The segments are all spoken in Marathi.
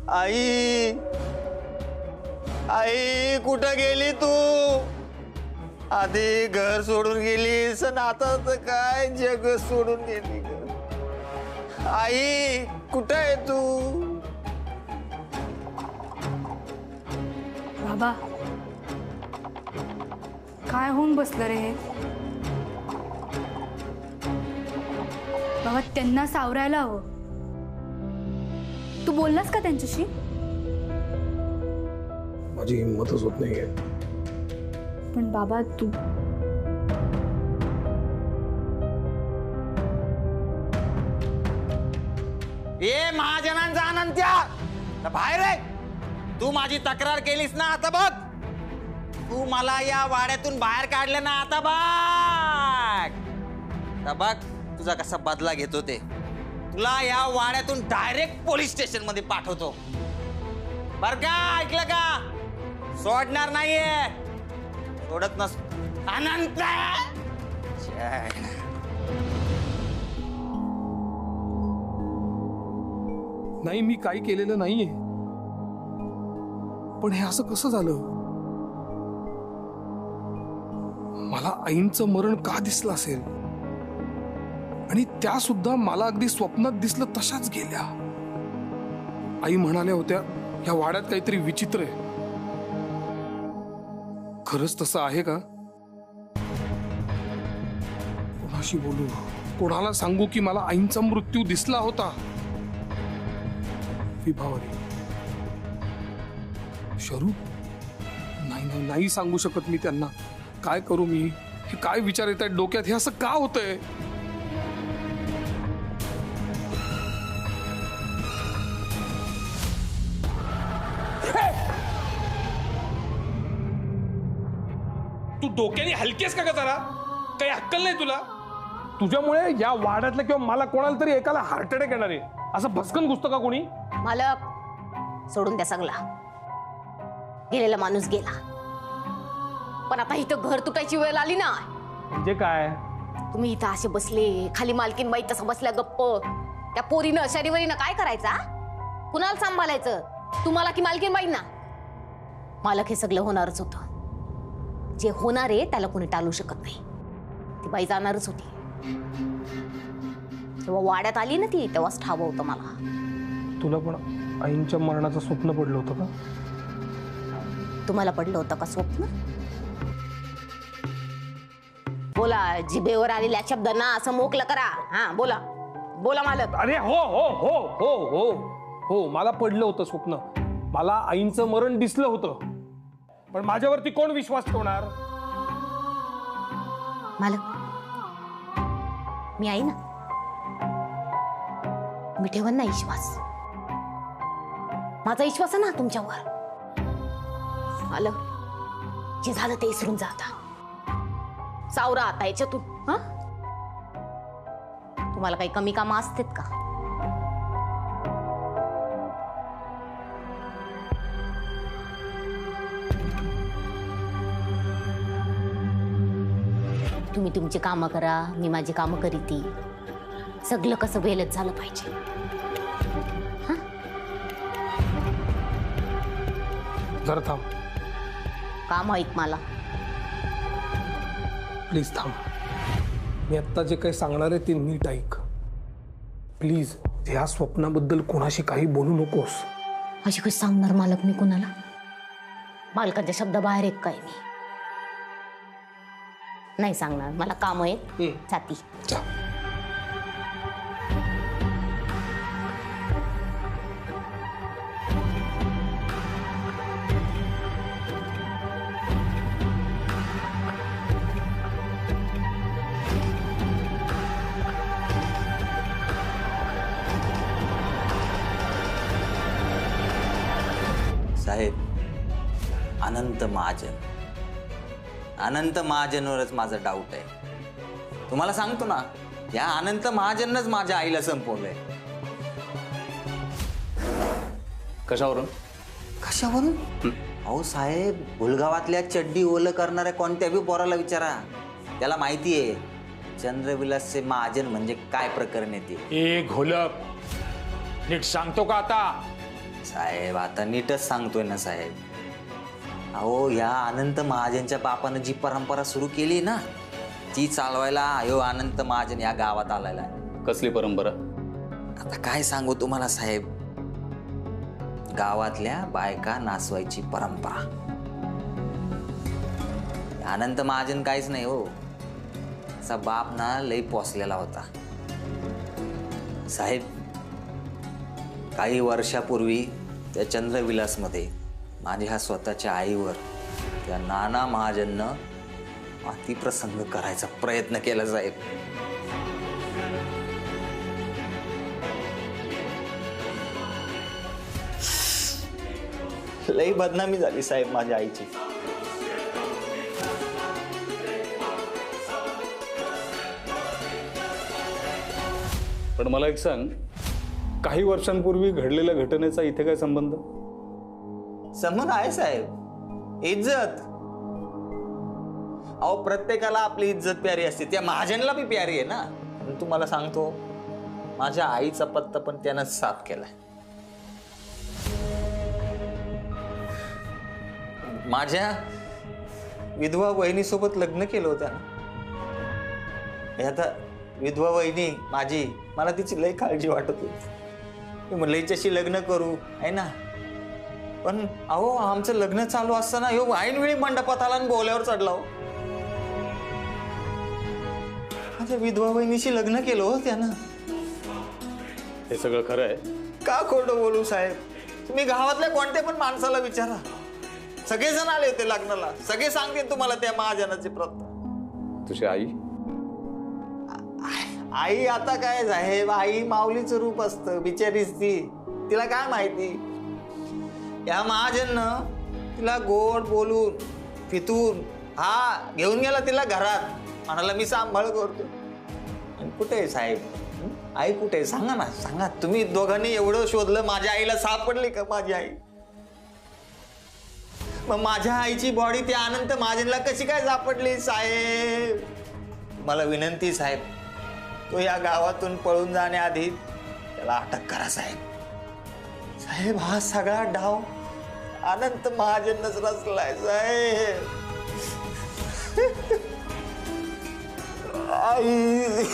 आई आई कुठं गेली तू? आधी घर सोडून गेलीस आणि आता तर काय जग सोडून गेली ग. आई कुठं आहे तू? बाबा काय होऊन बसलं रे हे? बाबा त्यांना सावरायला हवं. तू बोललास का त्यांच्याशी? माझी हिंमतच होत नाहीये. पण बाबा तू ए महाजनांचा अनंत्या बाहेर आहे. तू माझी तक्रार केलीस ना, आता बघ तू मला या वाड्यातून बाहेर काढलं ना, आता बघ तुझा कसा बदला घेतो ते. तुला या वाड्यातून डायरेक्ट पोलीस स्टेशन मध्ये पाठवतो बर का? ऐकलं का? सोडणार नाहीये, सोडत नस अनंत. नाही, मी काही केलेलं नाहीये. पण हे असं कसं झालं? मला आईंचं मरण का दिसलं असेल? आणि त्या सुद्धा मला अगदी स्वप्नात दिसलं तशाच गेल्या. आई म्हणाल्या होत्या या वाड्यात काहीतरी विचित्र आहे. खरंच तसं आहे का? कोणाशी बोलू, कोणाला सांगू की मला आईंचा मृत्यू दिसला होता? विभावरी, शरू, नाही नाही नाही सांगू शकत मी त्यांना. काय करू मी? हे काय विचार येत आहेत डोक्यात? हे असं का होतंय? तू डोक्याने हलकेस का जरा? काही अक्कल नाही तुला? तुझ्यामुळे या वाड्यातल्या किंवा मला कोणाला तरी एकाला हार्ट अटॅक येणार आहे असं भस्कन घुसतं का कोणी? मालक सोडून द्या सगळा. गेलेला माणूस गेला, पण आता इथं घर तुटायची वेळ आली ना. म्हणजे काय? तुम्ही इथं असे बसले, खाली मालकीन बाई तसं बसल्या गप्प. त्या पोरीनं शनिवारीनं काय करायचा? कुणाला सांभाळायचं, तुम्हाला की मालकीन बाई ना? मालक हे सगळं होणारच होतं. जे होणार आहे त्याला कोणी टाळू शकत नाही. ती बाई जाणारच होती. जेव्हा वाड्यात आली ना ती, तेव्हाच ठाव होतं मला. तुला पण आईंच्या मरणाचं स्वप्न पडलं होतं का? तुम्हाला पडलं होतं का स्वप्न? बोला, जिभेवर आलेल्या शब्दांना असं मोकलं करा. हा बोला बोला मालक. अरे हो हो हो हो हो हो, मला पडलं होतं स्वप्न. मला आईंचं मरण दिसलं होतं. पण माझ्यावरती कोण विश्वास ठेवणार? मालक मी आहे ना, मी ठेवन ना विश्वास. माझा विश्वास आहे ना तुमच्यावर. मालक जे झालं ते विसरून जा आता. सावरा आता याच्यातून. हा, तुम्हाला काही कमी कामं असतात का? तुम्ही तुमची कामं करा, मी माझी कामं करीती. सगळं कसं वेलच झालं पाहिजे. जरा थांब, काम ऐक मला. प्लीज थांब. मी आत्ता जे काही सांगणार आहे ते नीट ऐक प्लीज. ह्या स्वप्नाबद्दल कोणाशी काही बोलू नकोस. अशी कशी सांगणार मालक मी कुणाला? मालकाच्या शब्दाबाहेर एक काय मी नाही सांगणार. मला काम आहे, जाती. जा. साहेब, अनंत महाजन, अनंत महाजनवरच माझा डाऊट आहे. तुम्हाला सांगतो ना, या अनंत महाजनच माझ्या आईला संपवलंय. कशावरून? कशावरून? अहो साहेब, भुलगावातल्या चड्डी ओलं करणाऱ्या कोणत्या बी पोराला विचारा, त्याला माहिती आहे चंद्रविलासचे महाजन म्हणजे काय प्रकरण येते. ए घोलप, नीट सांगतो का आता? साहेब आता नीटच सांगतोय ना साहेब. अहो या अनंत महाजनच्या बापानं जी परंपरा सुरू केली ना ती चालवायला ह्यो अनंत महाजन या गावात आलेला आहे. कसली परंपरा? आता काय सांगू तुम्हाला साहेब, गावातल्या बायका नाचवायची परंपरा. अनंत महाजन काहीच नाही हो, असा बाप ना लई पोसलेला होता साहेब. काही वर्षापूर्वी त्या चंद्रविलासमध्ये माझ्या स्वतःच्या आईवर त्या नाना महाजननं अतिप्रसंग करायचा प्रयत्न केला साहेब. लई बदनामी झाली साहेब माझ्या आईची. पण मला एक सांग, काही वर्षांपूर्वी घडलेल्या घटनेचा इथे काय संबंध? संबंध आहे साहेब, इज्जत. अहो प्रत्येकाला आपली इज्जत प्यारी असते, त्या महाजनला बी प्यारी आहे ना. पण तुम्हाला सांगतो, माझ्या आईचा पत्ता पण त्यानं साफ केलाय. माझ्या विधवा वहिनीसोबत लग्न केलं होतं ना. आता विधवा वहिनी माझी, मला तिची लई काळजी वाटत होती. म्हणलं हिच्याशी लग्न करू आहे ना. पण अहो आमचं लग्न चालू असताना ह्यो ऐनवेळी मंडपात आला आणि बोल्यावर चढला हो. माझ्या विधवा बहिणीशी लग्न केलं हो त्यानं. हे सगळं खरं आहे? का खोटं बोलू साहेब? तुम्ही गावातल्या कोणत्या पण माणसाला विचारा, सगळेजण आले होते लग्नाला. सगळे सांगतील तुम्हाला त्या महाजनाची प्रत. तुझी आई? आई आता काय साहेब, आई माऊलीचं रूप असतं, बिचारीच ती. तिला काय माहिती, या महाजननं तिला गोड बोलून फितून घेऊन गेला तिला घरात. म्हणाला मी सांभाळ करतो. आणि कुठे आहे साहेब? आई कुठे आहे सांगा ना, सांगा. तुम्ही दोघांनी एवढं शोधलं, माझ्या आईला सापडली का माझी आई? मग माझ्या आईची बॉडी त्या अनंत महाजनला कशी काय सापडली साहेब? मला विनंती साहेब, तो या गावातून पळून जाण्याआधी त्याला अटक करा साहेब. साहेब हा सगळा डाव अनंत महाजनच रचलाय साहेब. आई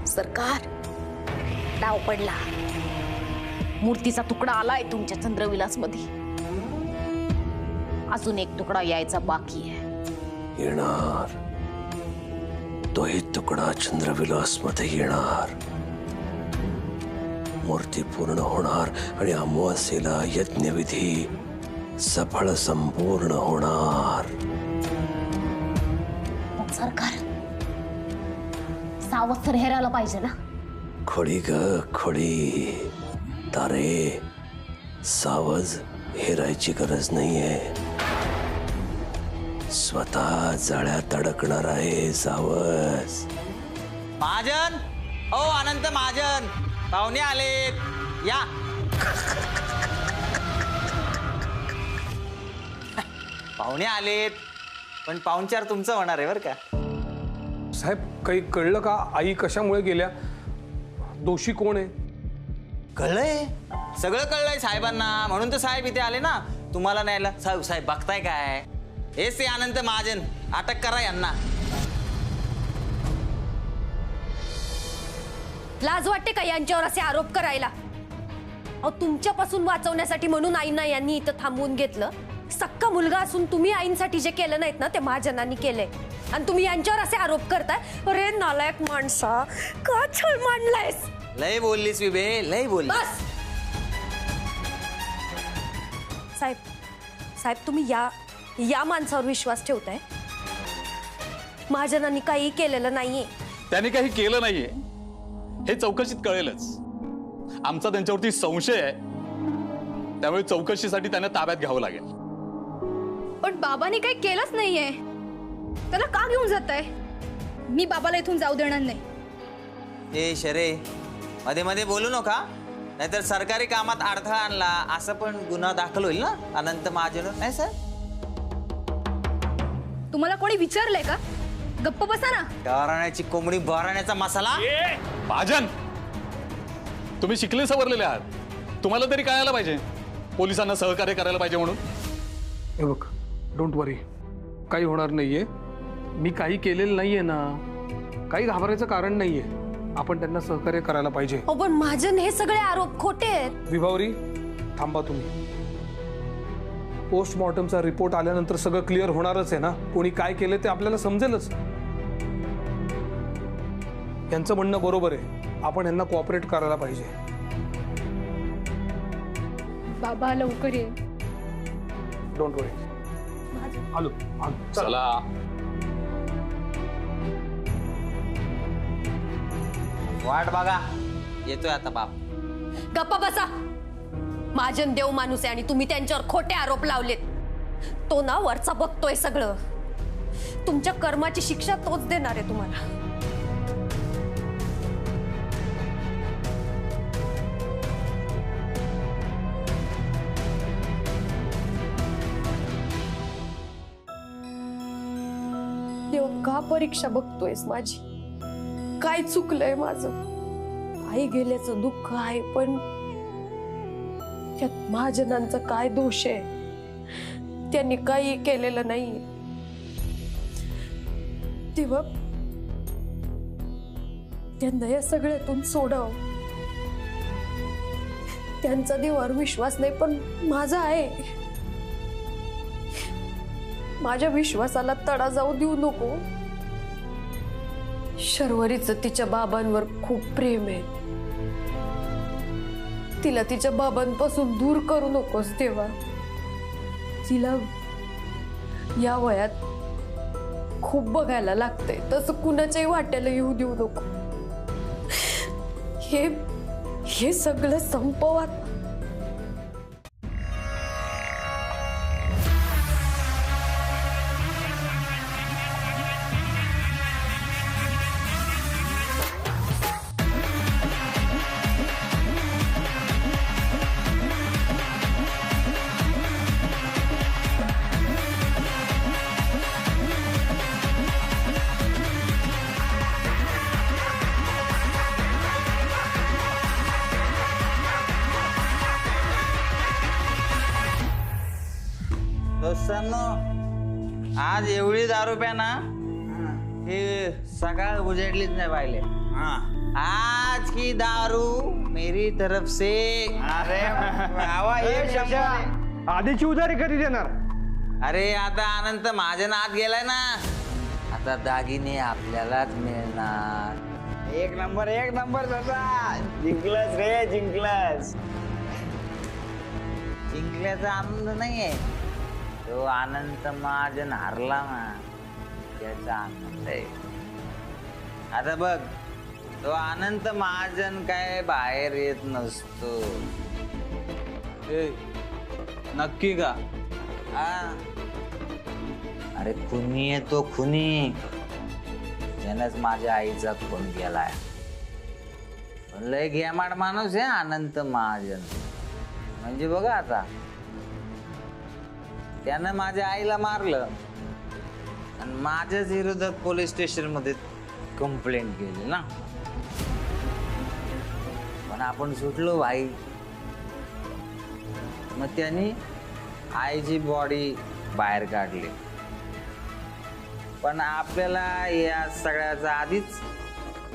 सरकार, डाव पडला. मूर्तीचा तुकडा आलाय तुमच्या चंद्रविलास मध्ये. अजून एक तुकडा यायचा बाकी आहे. येणार, तोही तुकडा चंद्रविलास मध्ये येणार. मूर्ती पूर्ण होणार आणि अमावास्येला यज्ञविधी सफळ संपूर्ण होणार. पण सरकार, सावध तर हेरायला पाहिजे ना. खोडी ग खोडी, तारे सावज हेरायची गरज नाहीये. स्वतः जाळ्यात अडकणार आहे सावज. महाजन, ओ अनंत महाजन, पाहुणे आलेत, या. पाहुणे आलेत, पण पाहुणचार तुमचं होणार आहे बरं का. साहेब काही कळलं का? आई कशामुळे गेल्या? दोषी कोण आहे? कळलंय, सगळं कळलंय साहेबांना. म्हणून तर साहेब इथे आले ना तुम्हाला न्यायला. साहेब साहेब बघताय काय, हेच ते अनंत महाजन. अटक करा यांना. लाज वाटते का यांच्यावर असे आरोप करायला? अहो तुमच्यापासून वाचवण्यासाठी म्हणून आईंना यांनी इथं थांबवून घेतलं. सक्का मुलगा असून तुम्ही आईंसाठी जे केलं नाहीत ना ते महाजनांनी केलंय, आणि तुम्ही यांच्यावर असे आरोप करताय. अरे नालायक माणसा, का छळ मांडलायस? लय बोललीस विबे, लय बोलली. बस साहेब, साहेब तुम्ही या माणसावर विश्वास ठेवताय? महाजनांनी काही केलेलं नाहीये. त्याने काही केलं नाहीये हे चौकशीत कळेलच. आमचा त्यांच्यावरती संशय आहे, त्यामुळे चौकशीसाठी त्यांना ताब्यात घ्यावं लागेल. पण बाबांनी काही केलंच नाहीये, त्याला का घेऊन जाताय? मी बाबाला इथून जाऊ देणार नाही. ए शरे, मध्ये मध्ये बोलू नका. नाहीतर सरकारी कामात अडथळा आणला असं पण गुन्हा दाखल होईल ना अनंत महाजनवर, नाही सर? तुम्हाला कोणी विचारलंय का? गप्प बसा ना. गाराण्याची कोंबडी बाराण्याचा मसाला. महाजन, तुम्ही शिकले सवरलेले आहात, तुम्हाला तरी कळायला पाहिजे पोलिसांना सहकार्य करायला पाहिजे म्हणून. हे बघ, डोंट वरी, काही होणार नाहीये. मी काही केलेलं नाहीये ना, काही घाबरायचं कारण नाहीये. आपण त्यांना सहकार्य करायला पाहिजे. हो पण महाजन, हे सगळे आरोप खोटे आहेत. विभावरी, थांबा तुम्ही. पोस्टमॉर्टमचा रिपोर्ट आल्यानंतर सगळं क्लिअर होणारच आहे ना. कोणी काय केलं ते आपल्याला समजेलच. यांचं म्हणणं बरोबर आहे, आपण यांना कोऑपरेट करायला पाहिजे. बाबा लवकर ये. डोंट वरी. आलो. चला. वाट बघा, येतोय आता बाप. गप्पा बसा. महाजन देव माणूस आहे आणि तुम्ही त्यांच्यावर खोटे आरोप लावलेत. तो ना वरचा बघतोय सगळं. तुमच्या कर्माची शिक्षा तोच देणार आहे तुम्हाला. देव, का परीक्षा बघतोयस माझी? काय चुकलंय माझं? आई गेल्याचं दुःख आहे, पण त्यात महाजनांचा काय दोष आहे? त्यांनी काही केलेलं नाही. तेव्हा त्यांना या सगळ्यातून सोडाव. त्यांचा देवावर विश्वास नाही, पण माझा आहे. माझ्या विश्वासाला तडा जाऊ देऊ नको. शर्वरीचं तिच्या बाबांवर खूप प्रेम आहे. तिला तिच्या बाबांपासून दूर करू नकोस देवा. तिला या वयात खूप बघायला लागतंय, तसं कुणाच्याही वाट्याला येऊ देऊ नको. हे सगळं संपवा. दोस्तांनो, आज एवढी दारू प्या ना, हे सकाळ उजेडलीच नाही पाहिले. आज की दारू मेरी तरफ से. अरे आधीची उधारी कधी देणार? अरे आता अनंत महाजन आत गेलाय ना, आता दागिने आपल्यालाच मिळणार. एक नंबर जसा जिंकलंस रे, जिंकलंस. जिंकल्याचा आनंद नाहीये, तो अनंत महाजन हारला ना त्याचा आनंद आहे. आता बघ, तो अनंत महाजन काय बाहेर येत नसतो. नक्की का? हा, अरे खुनी आहे तो, खुनी. त्यानंच माझ्या आईचा खून केलाय. पण लय घेमाड माणूस आहे अनंत महाजन. म्हणजे बघा आता, त्यानं माझ्या आईला मारलं आणि माझ्याच विरोधात पोलीस स्टेशन मध्ये कंप्लेंट केली ना. पण आपण सुटलो भाई. मग त्यांनी आईची बॉडी बाहेर काढली. पण आपल्याला या सगळ्याचा आधीच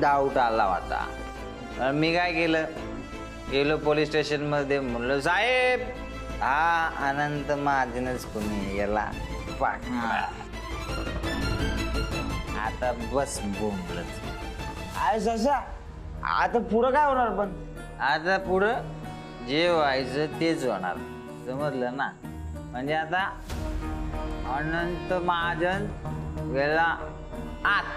डाऊट आला होता. मी काय केलं, गेलो पोलीस स्टेशन मध्ये, म्हणलं साहेब, हा अनंत महाजनच कोणी याला पाठवा. आता बस बोंबलच. आहे ससा, आता पुढं काय होणार? पण आता पुढं जे व्हायचं तेच होणार, समजलं ना? म्हणजे आता अनंत महाजन गेला आत,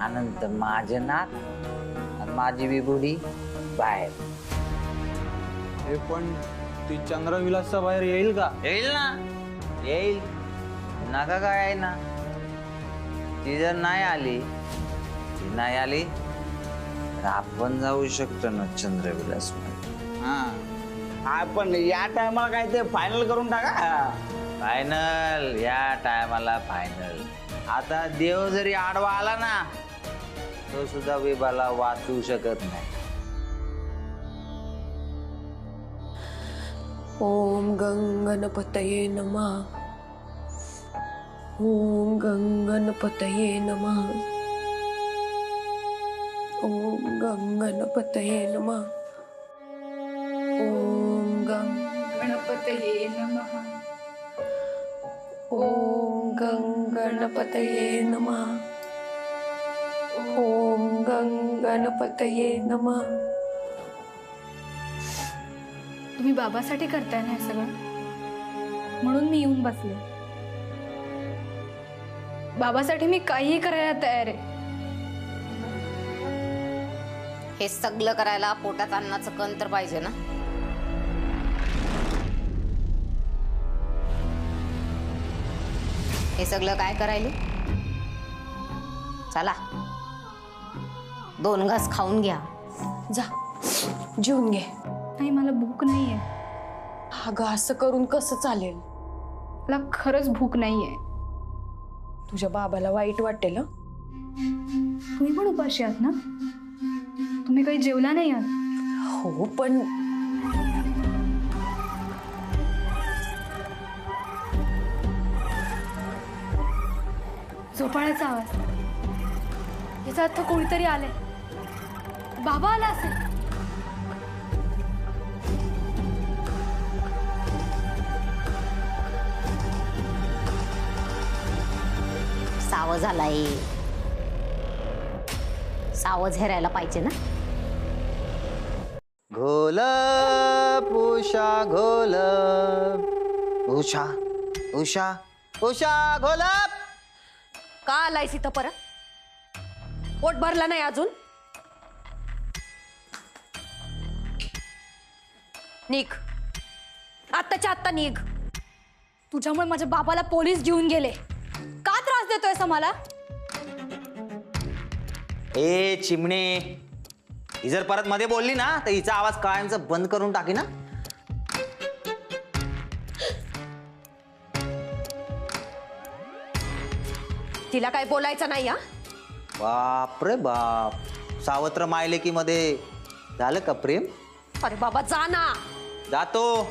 अनंत महाजन आत, आणि माझी विगुडी बाहेर. हे पण ती चंद्रविलासचा बाहेर येईल का? येईल ना, येईल. नका काय आहे ना. ती जर नाही आली, तर आपण जाऊ शकतो ना चंद्रविलास मध्ये. हा पण या टायमाला काय ते फायनल करून टाका. फायनल या टायमाला फायनल. आता देव जरी आडवा आला ना तो सुद्धा विभाला वाचवू शकत नाही. ओम गंगणपतये नमः. ओम गंगणपतये नमः. ओम गंगणपतये नमः. ओम गणपतये नमः. ओम गंगणपतये नमः. ओम गंगणपतये नमः. तुम्ही बाबासाठी करताय ना हे सगळं, म्हणून मी येऊन बसले. बाबासाठी मी काहीही करायला तयार आहे. हे सगळं करायला पोटात अन्नाचं कण तर पाहिजे ना. हे सगळं काय करायले? चला 2 घास खाऊन घ्या. जा जेवून घे. नाही मला भूक नाहीये. अगं असं करून कसं चालेल? मला खरंच भूक नाहीये. तुझ्या बाबाला वाईट वाटेल हं? तुम्ही पण उपाशी आहात ना? तुम्ही काही जेवला नाही आहात? हो पण झोपाळ्याचा आवाज. याचा अर्थ कोणीतरी आलंय. बाबा आला असेल. सावज आलाय. सावज हेरायला पाहिजे ना. घोल उषा घोल. उषा उषा उषा घोल. का आलायस इथं परत? पोट भरला नाही अजून? निघ, आत्ताच्या आत्ता निघ. तुझ्यामुळे माझ्या बाबाला पोलीस घेऊन गेले. का त्रास देतोयस मला? ए चिमणे, ही जर परत मध्ये बोलली ना तर हिचा आवाज कायमचा बंद करून टाकी ना. तिला काय बोलायचं नाही हा. बाप रे बाप. सावत्र मायलेकी मध्ये झालं का प्रेम? अरे बाबा जा ना. जातो.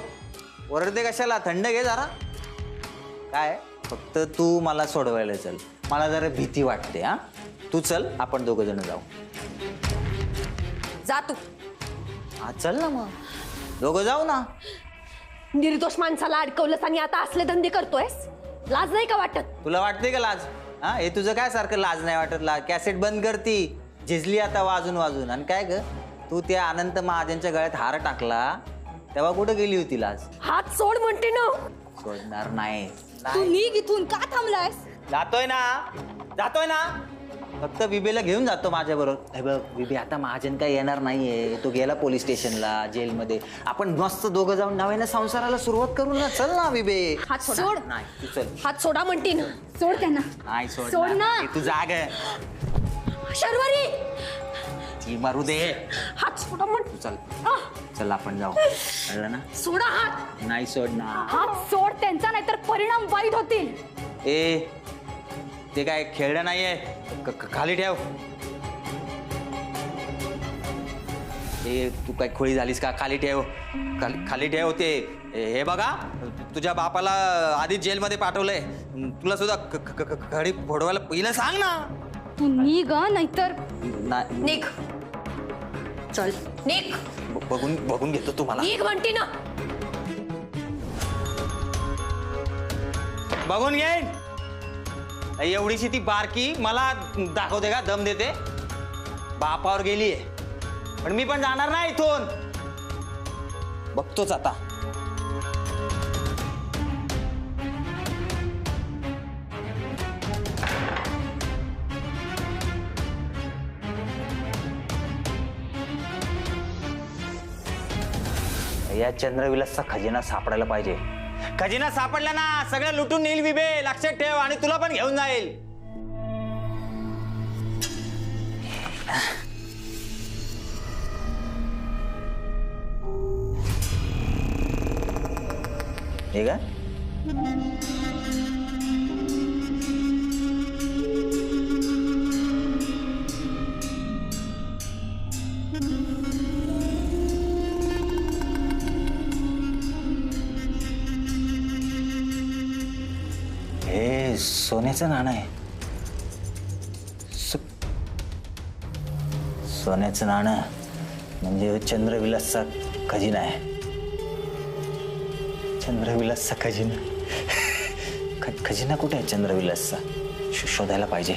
ओरडते कशाला? थंड घे जरा. काय फक्त तू मला सोडवायला चल. मला जरा भीती वाटते. हा तू चल, आपण 2 जण जाऊ. जा तू. हा चल ना मग 2 जाऊ ना. निर्दोष माणसाला अडकवलंस आणि आता असले धंदे करतोयस. लाज नाही का वाटत? तुला वाटते का लाज? हा हे तुझं काय सारखं लाज नाही वाटत? कॅसेट बंद करती झिजली आता वाजून वाजून. आणि काय ग तू त्या अनंत महाजनच्या गळ्यात हार टाकला तेव्हा कुठं गेली होती लाज? हात सोड म्हणते ना. सोडणार नाही. तू निघ इथून. का थांबलायस? जातोय ना. फक्त बिबेला घेऊन जातो माझ्या बरोबर. हे बघ बिबे, आता महाजन काय येणार नाहीये. तो गेला पोलीस स्टेशनला, जेलमध्ये. आपण मस्त 2 जाऊन नव्यानं संसाराला सुरुवात करू ना. चल ना बिबे. हात सोड. नाही तू चल. हात सोडा म्हणते ना. सोड त्यांना. नाही सोड ना. तू जाग शर्वरी ती मारू दे. हात सोडा म्हण. तू चल. चल आपण जाऊ. कळलं ना? सोडा हात. नाही सोडणार. हात सोड त्यांचा, नाहीतर परिणाम वाईट होतील. ए ते काय खेळणं नाहीये. खाली ठेव. ए तू काय खोळी झालीस का? खाली ठेव. खाली ठेव. ते हे बघा तुझ्या बापाला आधीच जेलमध्ये पाठवलंय. तुला सुद्धा खडी फोडवायला पहिलं सांग ना. तू निघ नाहीतर. निघ. चल निघ. बघून घेतो तुम्हाला. निघ म्हणते ना. बघून घे. एवढीशी ती बारकी मला दाखवते का? दम देते. बापावर गेलीये. पण मी पण जाणार नाही इथून. बघतोच आता. या चंद्रविलासचा खजिना सापडायला पाहिजे. खजिना सापडला ना सगळं लुटून नेईल बिबे. लक्षात ठेव. आणि तुला पण घेऊन जाईल. हे का? हे सोन्याचं नाणं आहे. सोन्याचं नाणं म्हणजे चंद्रविलासचा खजिना आहे. चंद्रविलासचा खजिना. खजिना कुठे आहे चंद्रविलासचा? शोधायला पाहिजे.